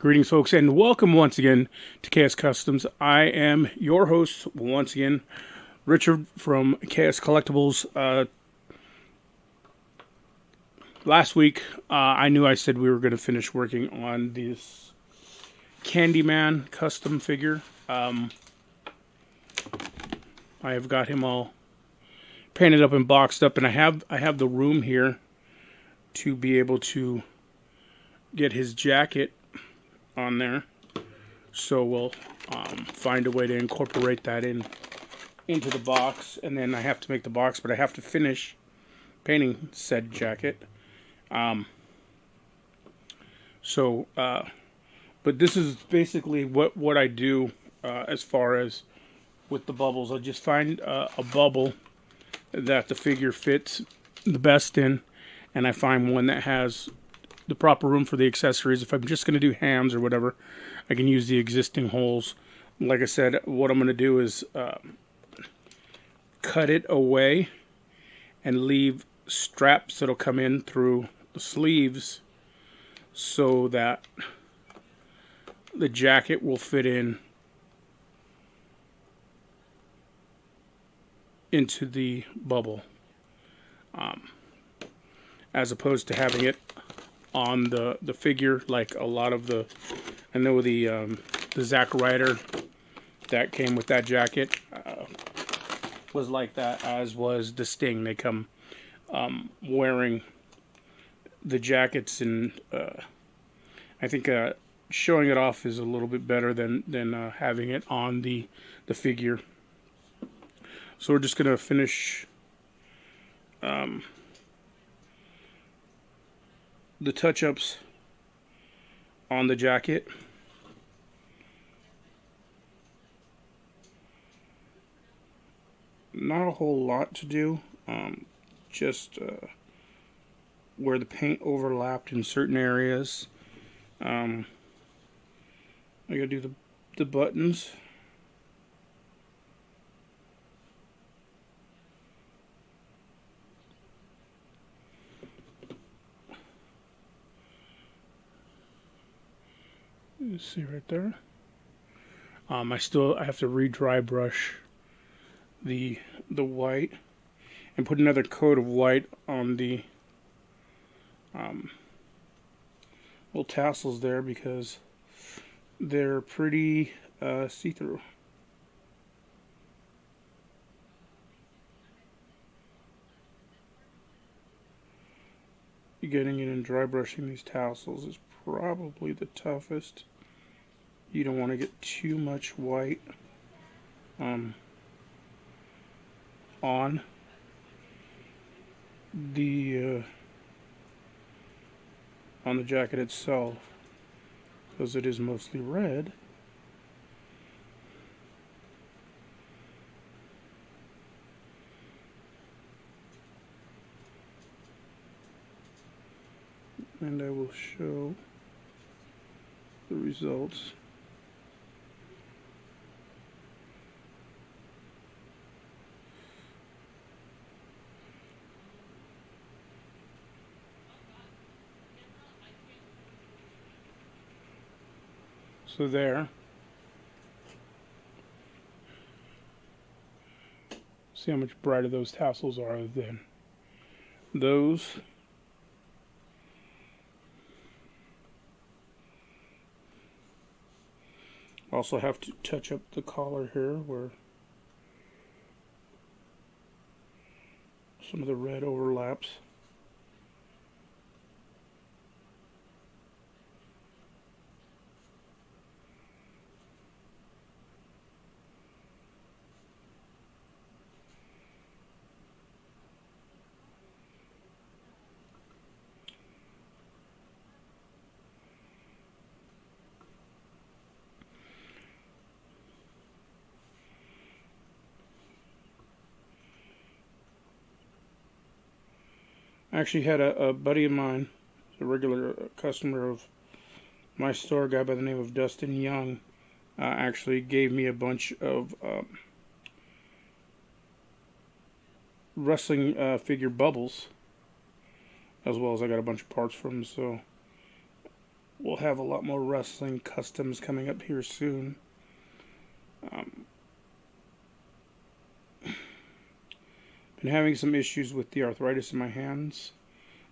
Greetings, folks, and welcome once again to KS Customs. I am your host once again, Richard from KS Collectibles. Last week, I knew I said we were going to finish working on this Candyman custom figure. I have got him all painted up and boxed up, and I have the room here to be able to get his jacket on there, so we'll find a way to incorporate that into the box, and then I have to make the box, but I have to finish painting said jacket. But this is basically what I do as far as with the bubbles. I just find a bubble that the figure fits the best in, and I find one that has the proper room for the accessories. If I'm just going to do hands or whatever, I can use the existing holes. Like I said, what I'm going to do is cut it away and leave straps that'll come in through the sleeves so that the jacket will fit into the bubble, as opposed to having it on the figure like a lot of the, I know the Zack Ryder that came with that jacket was like that, as was the Sting. They come wearing the jackets, and I think showing it off is a little bit better than having it on the figure. So we're just going to finish the touch-ups on the jacket. Not a whole lot to do, just where the paint overlapped in certain areas. I gotta do the buttons. You see right there. I have to re-dry brush the white and put another coat of white on the little tassels there, because they're pretty see-through. Getting it and dry brushing these tassels is probably the toughest. You don't want to get too much white on the jacket itself, because it is mostly red. And I will show the results. So there. See how much brighter those tassels are than those. Also have to touch up the collar here where some of the red overlaps. I actually had a buddy of mine, a regular customer of my store, a guy by the name of Dustin Young, actually gave me a bunch of wrestling figure bubbles, as well as I got a bunch of parts from them. So we'll have a lot more wrestling customs coming up here soon. Been having some issues with the arthritis in my hands.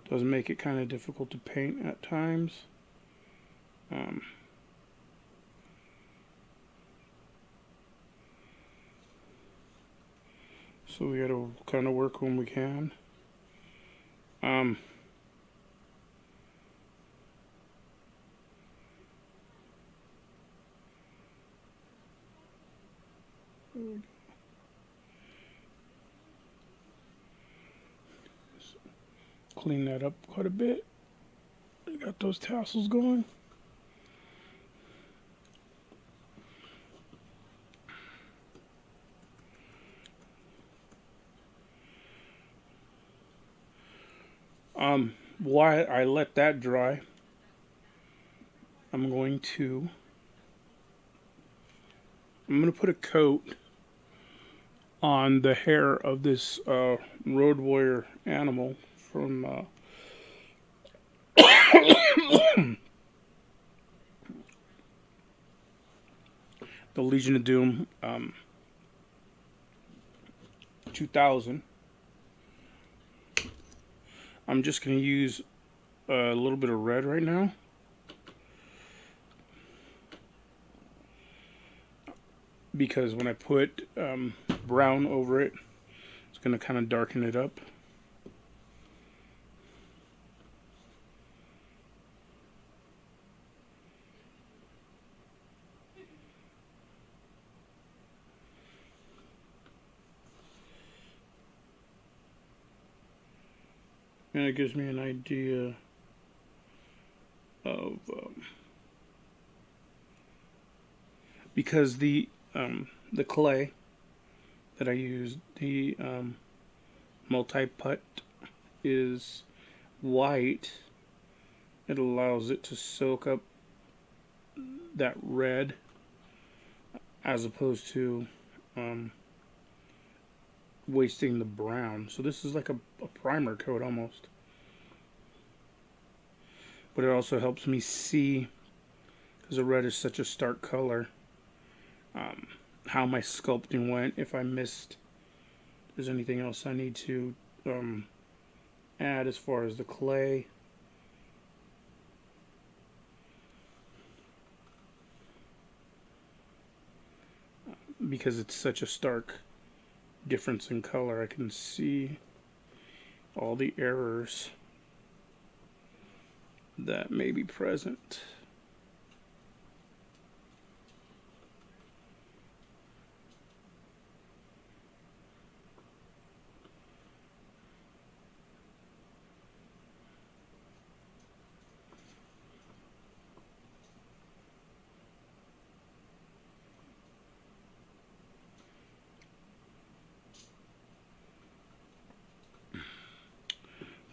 Does make it kind of difficult to paint at times. So we got to kind of work when we can. Clean that up quite a bit. Got those tassels going. While I let that dry, I'm going to put a coat on the hair of this road warrior animal from the Legion of Doom 2000. I'm just going to use a little bit of red right now. Because when I put brown over it, it's going to kind of darken it up. And it gives me an idea of because the clay that I used, the multi-putt, is white. It allows it to soak up that red as opposed to wasting the brown. So this is like a primer coat almost. But it also helps me see, because the red is such a stark color, how my sculpting went, if I missed, if there's anything else I need to add as far as the clay. Because it's such a stark difference in color, I can see all the errors that may be present.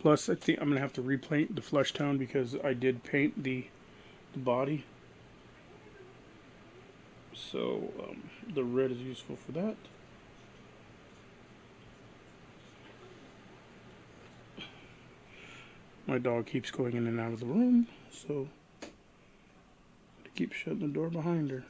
Plus, I think I'm going to have to repaint the flesh tone because I did paint the body. So, the red is useful for that. My dog keeps going in and out of the room, so I keep shutting the door behind her.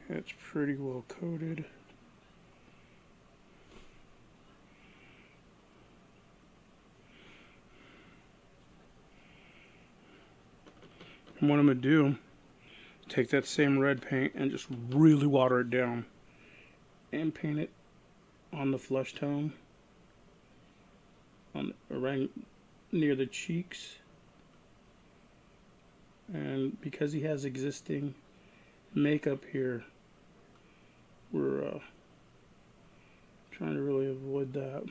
It's pretty well coated. And what I'm going to do, take that same red paint and just really water it down and paint it on the flesh tone, on right near the cheeks. And because he has existing makeup here, we're trying to really avoid that.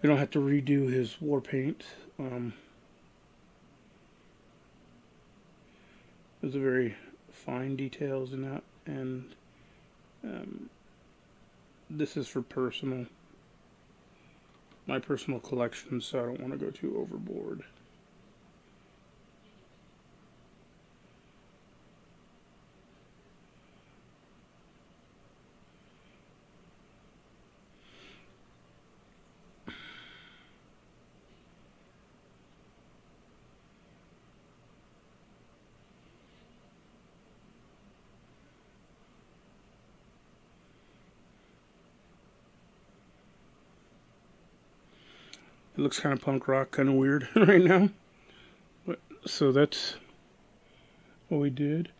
We don't have to redo his war paint. There's a very fine details in that, and this is for my personal collection, so I don't want to go too overboard. It looks kind of punk rock, kind of weird right now. But, so that's what we did.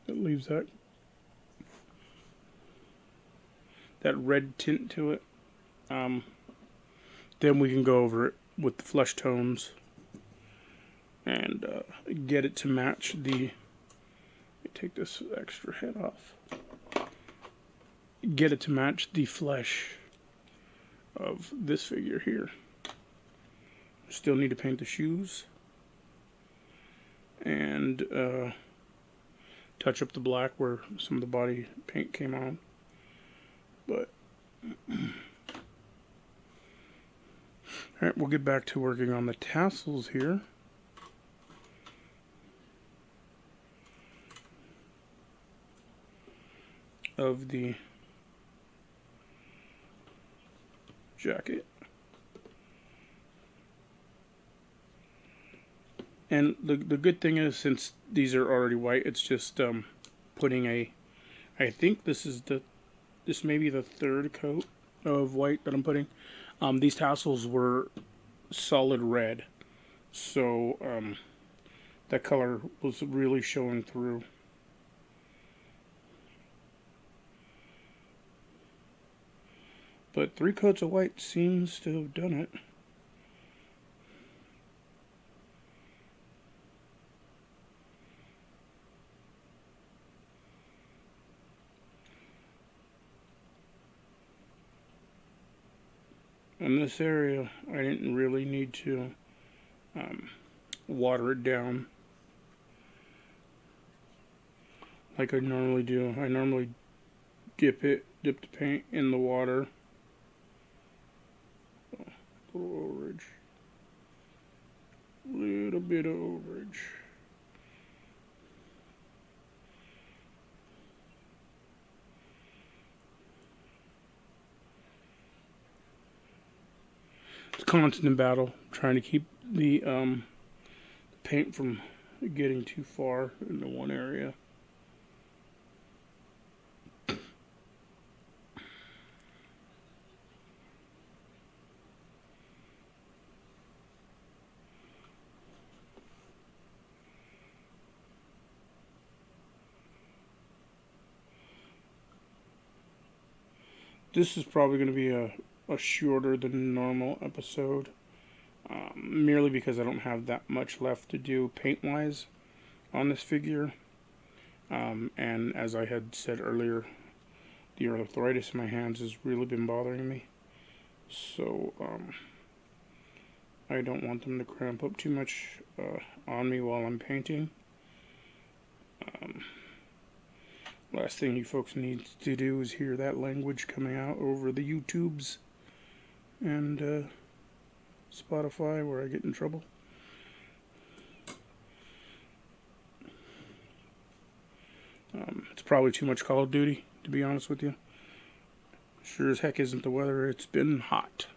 It leaves that red tint to it. Then we can go over it with the flesh tones and get it to match the. Let me take this extra head off. Get it to match the flesh of this figure here. Still need to paint the shoes and touch up the black where some of the body paint came on. But alright, we'll get back to working on the tassels here. Of the jacket. And the good thing is, since these are already white, it's just putting I think this may be the third coat of white that I'm putting. These tassels were solid red, so that color was really showing through. But 3 coats of white seems to have done it. In this area, I didn't really need to water it down like I normally do. I normally dip the paint in the water. Little overage. Little bit of overage. It's a constant battle trying to keep the paint from getting too far into one area. This is probably going to be a shorter than normal episode, merely because I don't have that much left to do paint-wise on this figure. And as I had said earlier, the arthritis in my hands has really been bothering me. So I don't want them to cramp up too much on me while I'm painting. Last thing you folks need to do is hear that language coming out over the YouTubes and Spotify where I get in trouble. It's probably too much Call of Duty, to be honest with you. Sure as heck isn't the weather. It's been hot.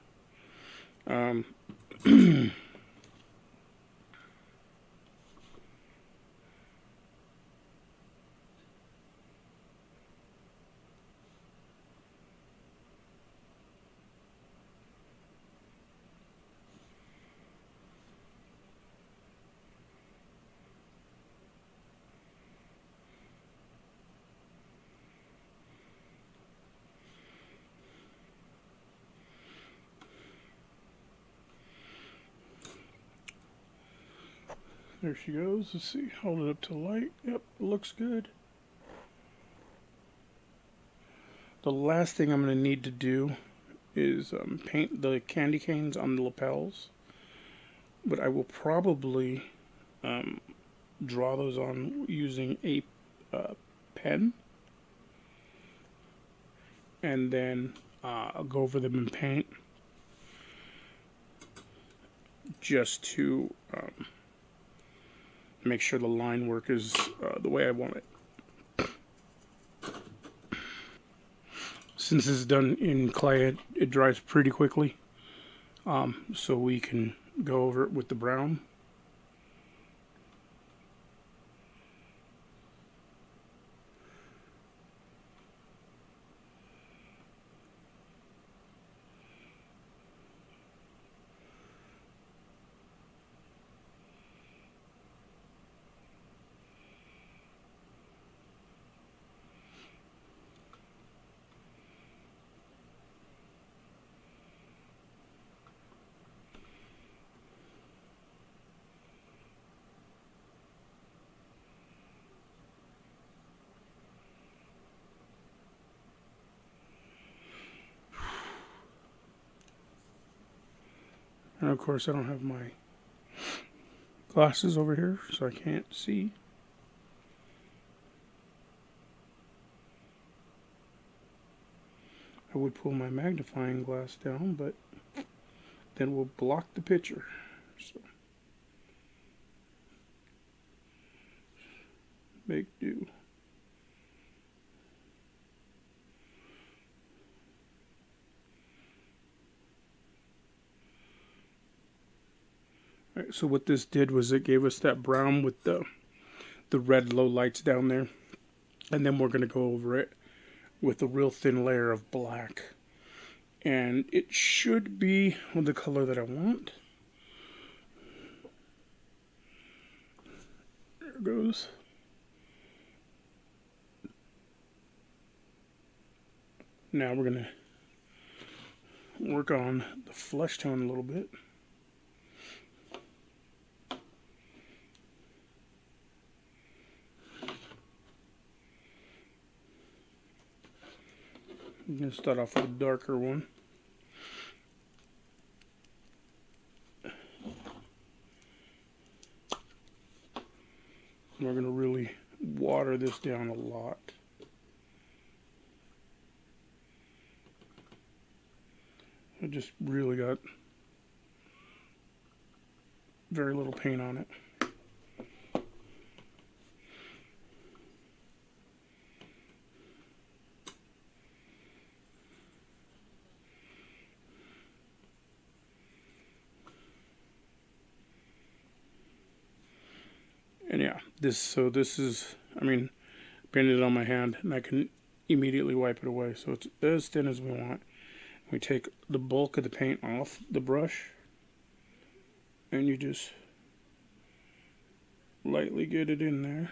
There she goes. Let's see. Hold it up to light. Yep, looks good. The last thing I'm going to need to do is paint the candy canes on the lapels. But I will probably draw those on using a pen, and then I'll go over them in paint just to make sure the line work is the way I want it. Since it's done in clay, it dries pretty quickly, so we can go over it with the brown. And of course I don't have my glasses over here, so I can't see. I would pull my magnifying glass down, but then we'll block the picture. So make do. All right, so what this did was it gave us that brown with the red low lights down there, and then we're going to go over it with a real thin layer of black, and it should be the color that I want. There it goes. Now we're going to work on the flesh tone a little bit. I'm going to start off with a darker one. We're going to really water this down a lot. I just really got very little paint on it. And yeah, this is, I mean, painted it on my hand, and I can immediately wipe it away. So it's as thin as we want. We take the bulk of the paint off the brush, and you just lightly get it in there.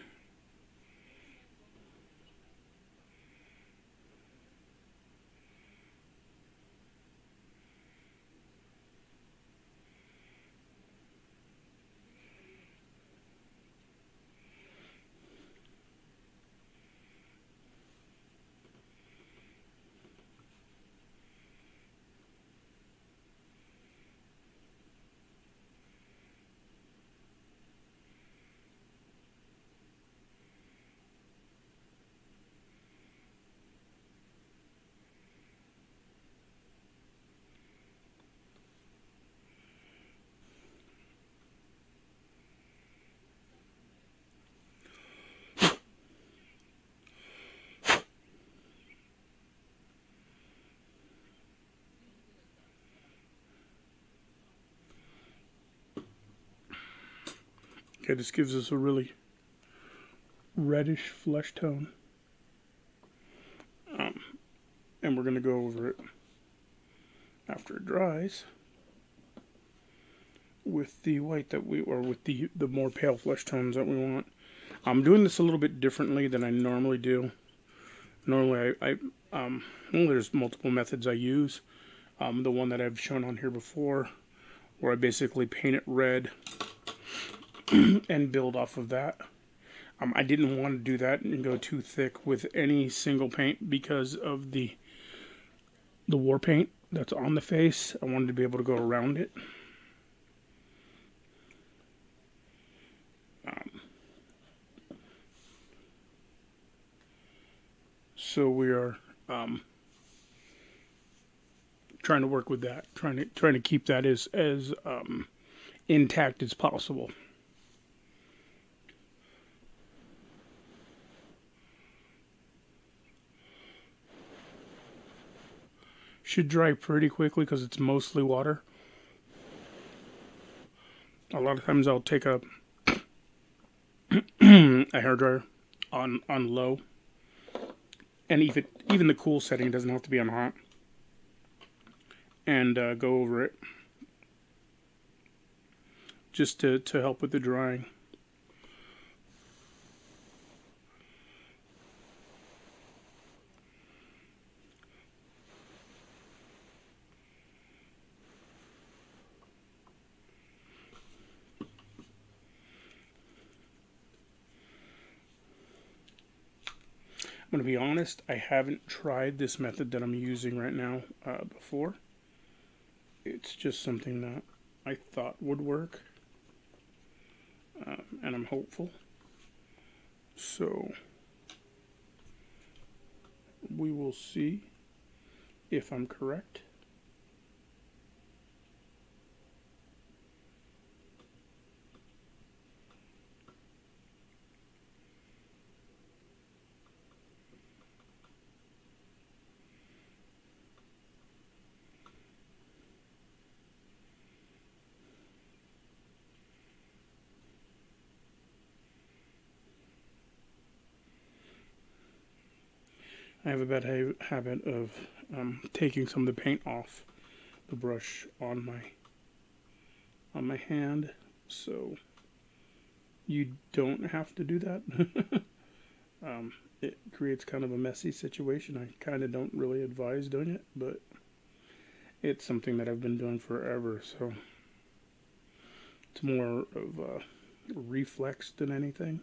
Okay, this gives us a really reddish flesh tone. And we're going to go over it after it dries with the white that we, or with the more pale flesh tones that we want. I'm doing this a little bit differently than I normally do. Normally well, there's multiple methods I use. The one that I've shown on here before, where I basically paint it red and build off of that. I didn't want to do that and go too thick with any single paint because of the war paint that's on the face. I wanted to be able to go around it. So we are trying to work with that, trying to keep that as intact as possible. Should dry pretty quickly because it's mostly water. A lot of times I'll take a hairdryer on low, and even the cool setting doesn't have to be on hot, and go over it just to help with the drying. I'm going to be honest, I haven't tried this method that I'm using right now before. It's just something that I thought would work, and I'm hopeful. So we will see if I'm correct. I have a bad habit of taking some of the paint off the brush on my hand, so you don't have to do that. It creates kind of a messy situation. I kind of don't really advise doing it, but it's something that I've been doing forever, so it's more of a reflex than anything.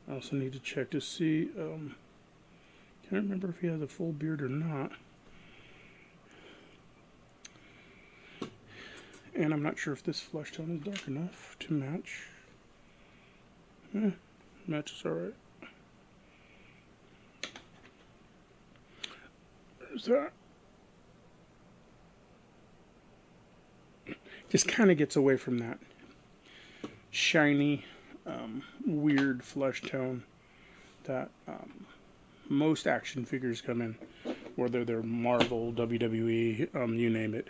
I also need to check to see, can't remember if he has a full beard or not. And I'm not sure if this flesh tone is dark enough to match. Matches alright. There's that. Just kind of gets away from that shiny, weird flesh tone that most action figures come in, whether they're Marvel, WWE, you name it.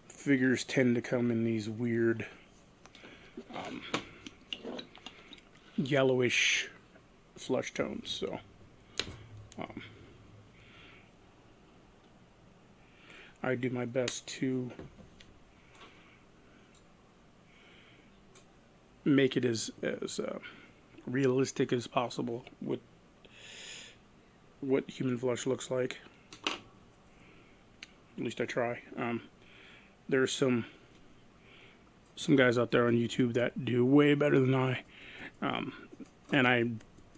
Figures tend to come in these weird yellowish flesh tones. So I do my best to make it as realistic as possible with what human flesh looks like. At least I try. There's some guys out there on YouTube that do way better than I, and I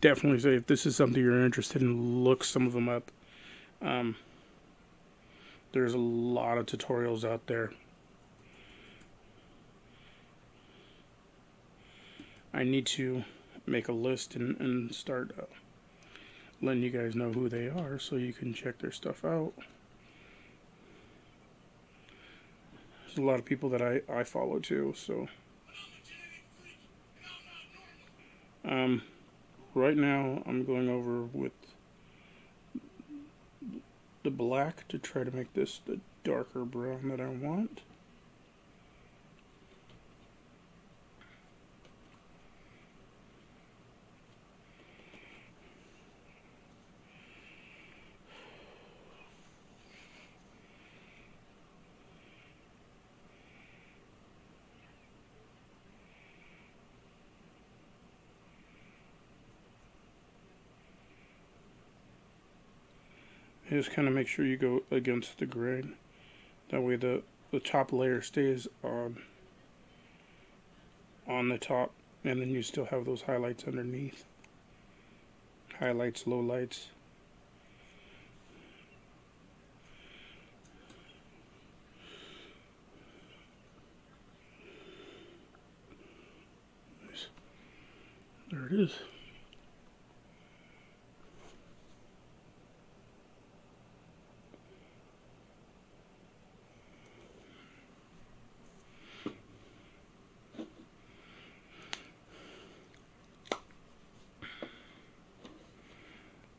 definitely say if this is something you're interested in, look some of them up. There's a lot of tutorials out there. I need to make a list and start letting you guys know who they are so you can check their stuff out. There's a lot of people that I follow too, so right now I'm going over with the black to try to make this the darker brown that I want. You just kind of make sure you go against the grain. That way the top layer stays on the top, and then you still have those highlights underneath. Highlights, lowlights. There it is.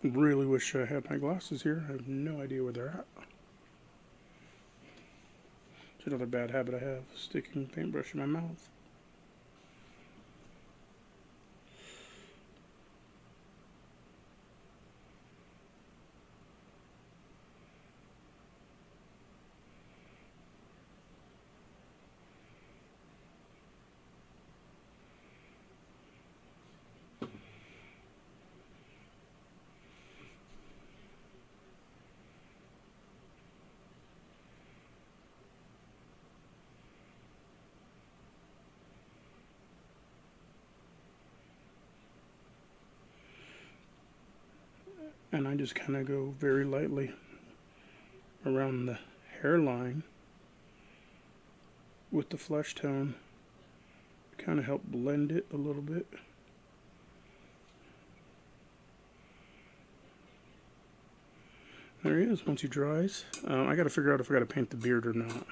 Really wish I had my glasses here. I have no idea where they're at. It's another bad habit I have, sticking paintbrush in my mouth. And I just kind of go very lightly around the hairline with the flesh tone, kind of help blend it a little bit. There he is once he dries. I got to figure out if I got to paint the beard or not.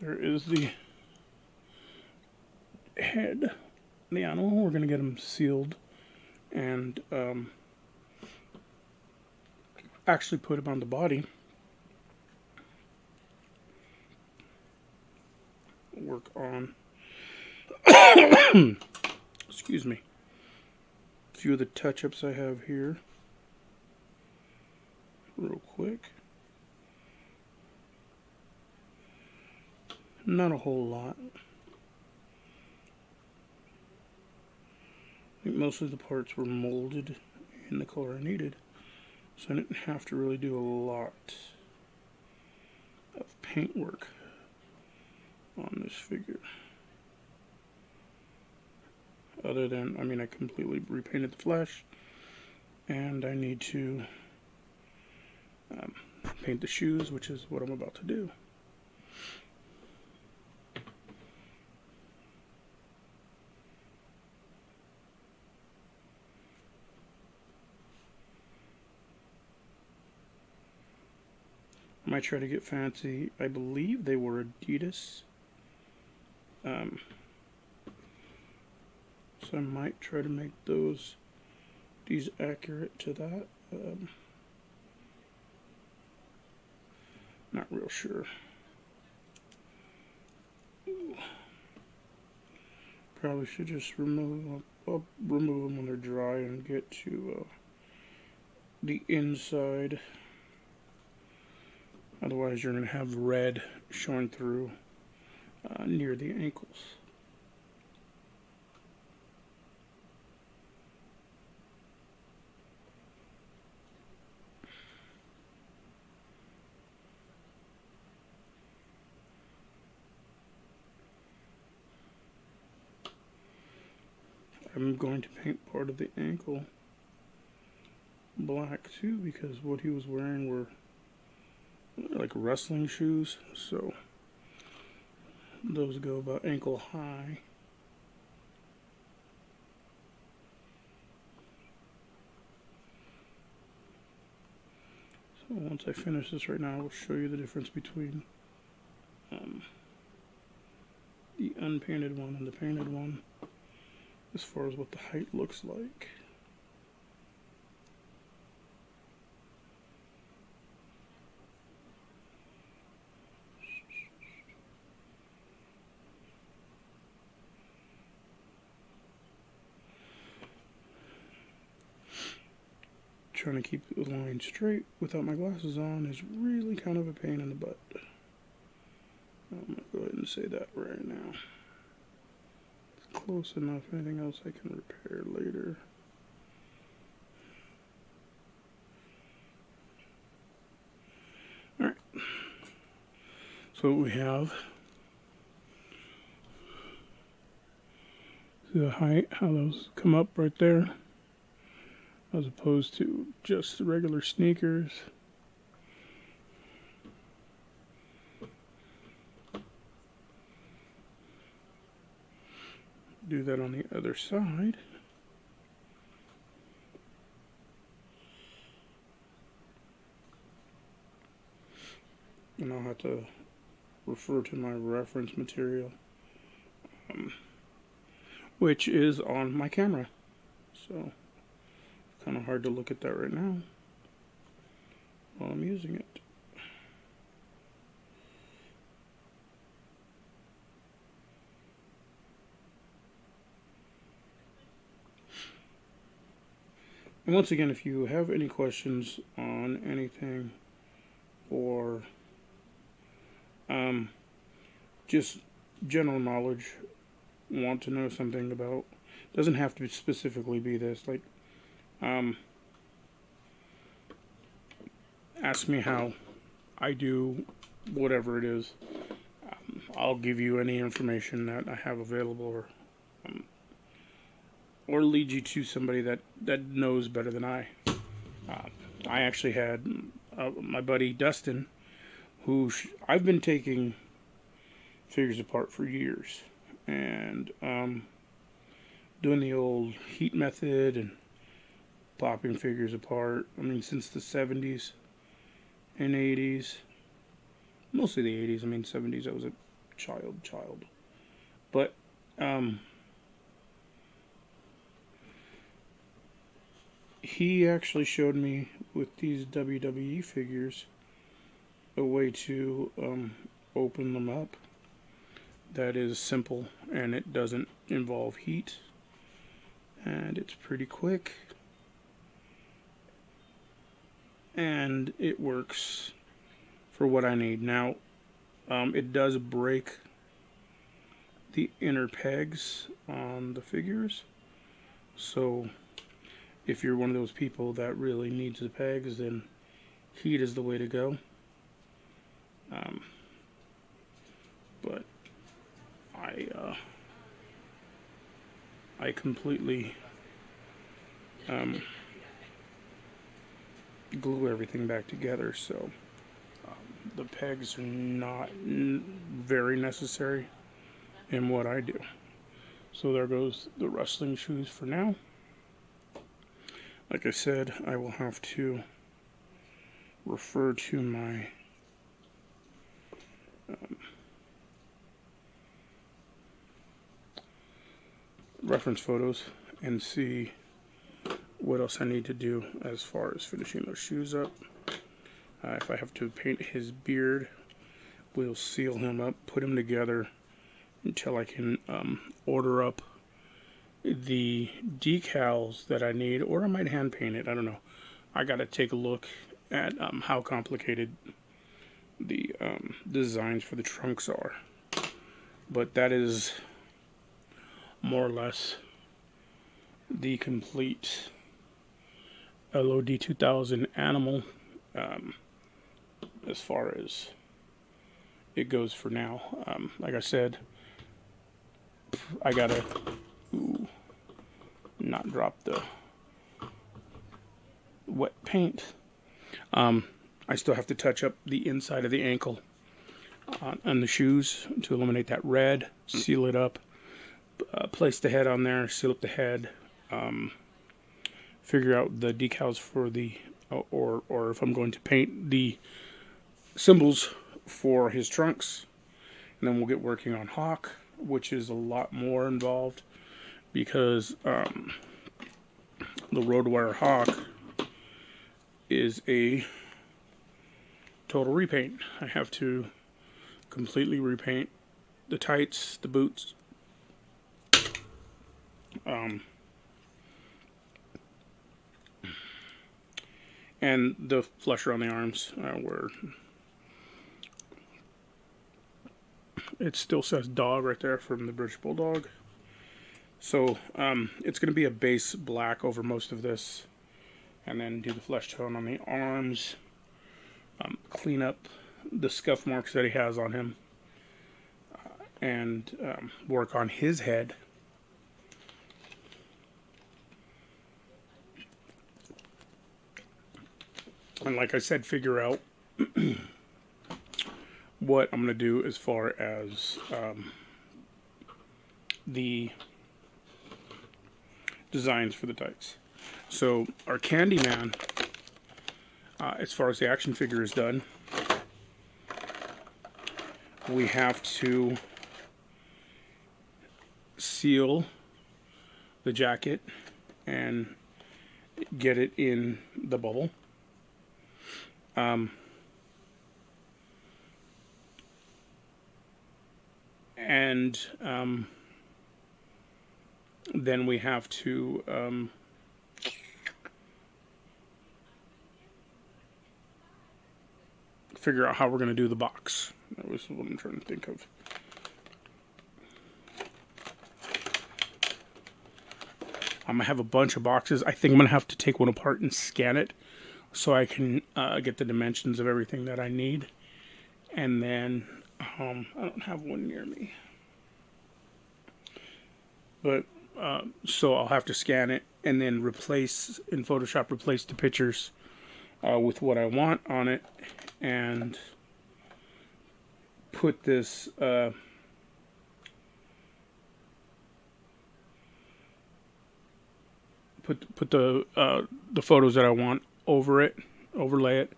There is the head, the animal. We're going to get him sealed and actually put him on the body. Work on, excuse me, a few of the touch-ups I have here real quick. Not a whole lot. I think most of the parts were molded in the color I needed, so I didn't have to really do a lot of paint work on this figure. Other than, I mean, I completely repainted the flesh, and I need to paint the shoes, which is what I'm about to do. I might try to get fancy. I believe they were Adidas. So I might try to make these accurate to that. Not real sure. Probably should just remove them. I'll remove them when they're dry and get to the inside. Otherwise, you're going to have red showing through near the ankles. I'm going to paint part of the ankle black too, because what he was wearing were like wrestling shoes, so those go about ankle high. So once I finish this right now, I will show you the difference between the unpainted one and the painted one as far as what the height looks like. trying to keep the line straight without my glasses on is really kind of a pain in the butt. I'm going to go ahead and say that right now. It's close enough. Anything else I can repair later. Alright. So what we have, see the height, how those come up right there, as opposed to just the regular sneakers. Do that on the other side. And I'll have to refer to my reference material, which is on my camera. So, kind of hard to look at that right now while I'm using it. And once again, if you have any questions on anything, or just general knowledge, want to know something about, doesn't have to specifically be this, like, ask me how I do whatever it is. I'll give you any information that I have available, or lead you to somebody that knows better than I. I actually had my buddy Dustin, who I've been taking figures apart for years, and doing the old heat method and popping figures apart. I mean, since the 70s and 80s, mostly the 80s. I mean, 70s I was a child, but he actually showed me with these WWE figures a way to open them up that is simple, and it doesn't involve heat, and it's pretty quick, and it works for what I need. Now, it does break the inner pegs on the figures, so if you're one of those people that really needs the pegs, then heat is the way to go. But I completely glue everything back together, so the pegs are not very necessary in what I do. So there goes the wrestling shoes for now. Like I said, I will have to refer to my reference photos and see what else I need to do as far as finishing those shoes up. If I have to paint his beard, we'll seal him up, put him together until I can order up the decals that I need, or I might hand paint it. I don't know. I gotta take a look at how complicated the designs for the trunks are, but that is more or less the complete LOD 2000 animal as far as it goes for now. Like I said, I gotta not drop the wet paint. I still have to touch up the inside of the ankle on the shoes to eliminate that red, seal it up, place the head on there, seal up the head, figure out the decals for the, or if I'm going to paint the symbols for his trunks, and then we'll get working on Hawk, which is a lot more involved because the Roadwire Hawk is a total repaint. I have to completely repaint the tights, the boots, And the flesher on the arms, where it still says dog right there from the British Bulldog. So it's going to be a base black over most of this, and then do the flesh tone on the arms, clean up the scuff marks that he has on him, and work on his head. And like I said, figure out what I'm going to do as far as the designs for the tights. So our Candyman, as far as the action figure is done, we have to seal the jacket and get it in the bubble. Then we have to figure out how we're going to do the box. That was what I'm trying to think of. I have a bunch of boxes. I think I'm going to have to take one apart and scan it so I can get the dimensions of everything that I need. And then I don't have one near me. But so I'll have to scan it and then replace, in Photoshop, replace the pictures with what I want on it, and put this put the photos that I want over it, overlay it,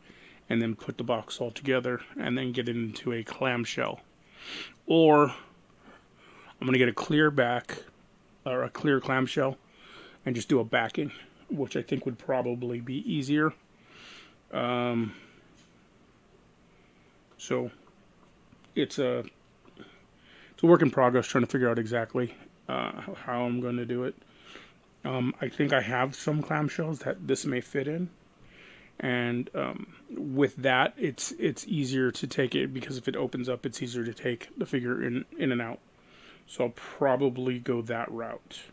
and then put the box all together, and then get it into a clamshell. Or I'm gonna get a clear back or a clear clamshell and just do a backing, which I think would probably be easier. So it's a work in progress, trying to figure out exactly how I'm going to do it. I think I have some clamshells that this may fit in, and with that, it's easier to take it, because if it opens up, it's easier to take the figure in and out. So I'll probably go that route.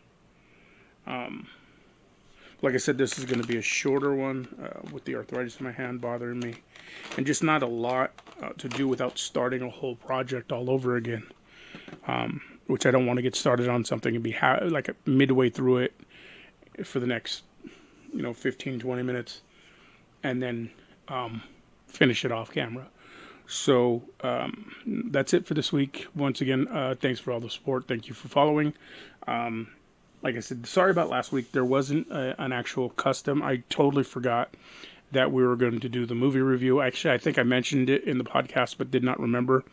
Like I said, this is going to be a shorter one with the arthritis in my hand bothering me, and just not a lot to do without starting a whole project all over again, which I don't want to get started on something and be like midway through it for the next 15-20 minutes, and then finish it off camera. So that's it for this week. Once again, thanks for all the support. Thank you for following. Like I said, sorry about last week. There wasn't an actual custom. I totally forgot that we were going to do the movie review. Actually, I think I mentioned it in the podcast, but did not remember.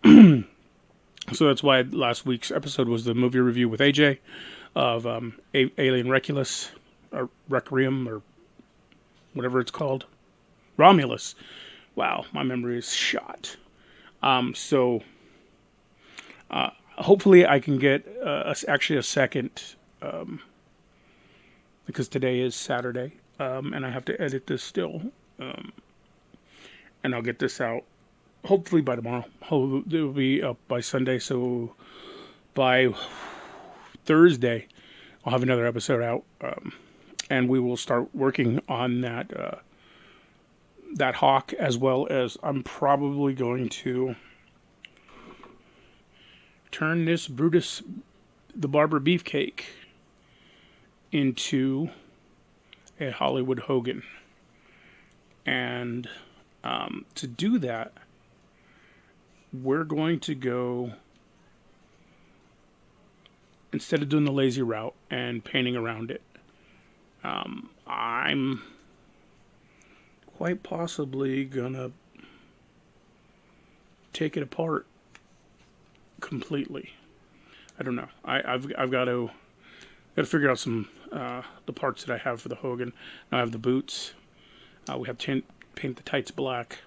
So that's why last week's episode was the movie review with AJ of Alien Reculus, or Requiem, or whatever it's called. Romulus. Wow, my memory is shot. Hopefully I can get actually a second, because today is Saturday, and I have to edit this still, and I'll get this out hopefully by tomorrow. It will be up by Sunday, so by Thursday I'll have another episode out, and we will start working on that Hawk, as well as I'm probably going to turn this Brutus the Barber Beefcake into a Hollywood Hogan. And to do that, we're going to go, instead of doing the lazy route and painting around it, I'm quite possibly gonna take it apart completely. I don't know. I've got to figure out some the parts that I have for the Hogan. Now I have the boots. We have to paint the tights black.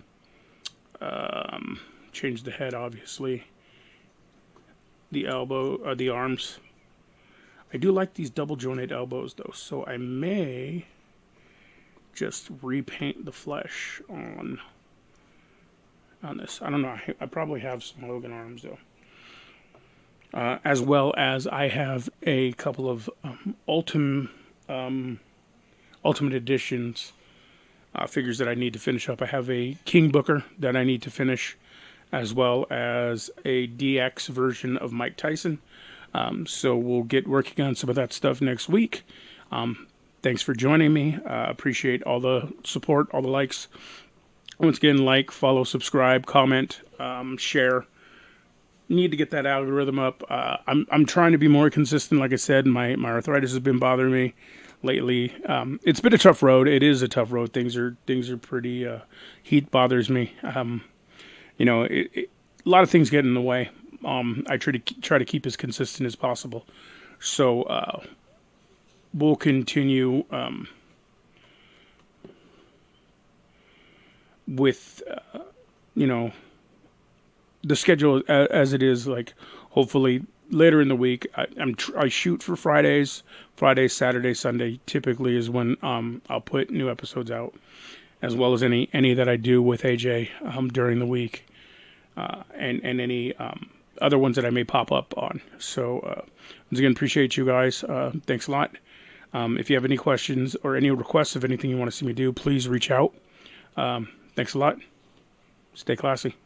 Change the head, obviously. The elbow, the arms. I do like these double jointed elbows though, so I may just repaint the flesh on this. I don't know. I probably have some Logan arms though. As well as I have a couple of Ultimate Editions figures that I need to finish up. I have a King Booker that I need to finish, as well as a DX version of Mike Tyson. So we'll get working on some of that stuff next week. Thanks for joining me. Appreciate all the support, all the likes. Once again, like, follow, subscribe, comment, share. Need to get that algorithm up. I'm trying to be more consistent. Like I said, my arthritis has been bothering me lately. It's been a tough road. It is a tough road. Things are pretty. Heat bothers me. A lot of things get in the way. I try to keep as consistent as possible. So we'll continue with the schedule as it is. Like, hopefully later in the week, I shoot for Fridays, Saturday, Sunday. Typically is when I'll put new episodes out, as well as any that I do with AJ during the week, and any other ones that I may pop up on. So once again, appreciate you guys. Thanks a lot. If you have any questions or any requests of anything you want to see me do, please reach out. Thanks a lot. Stay classy.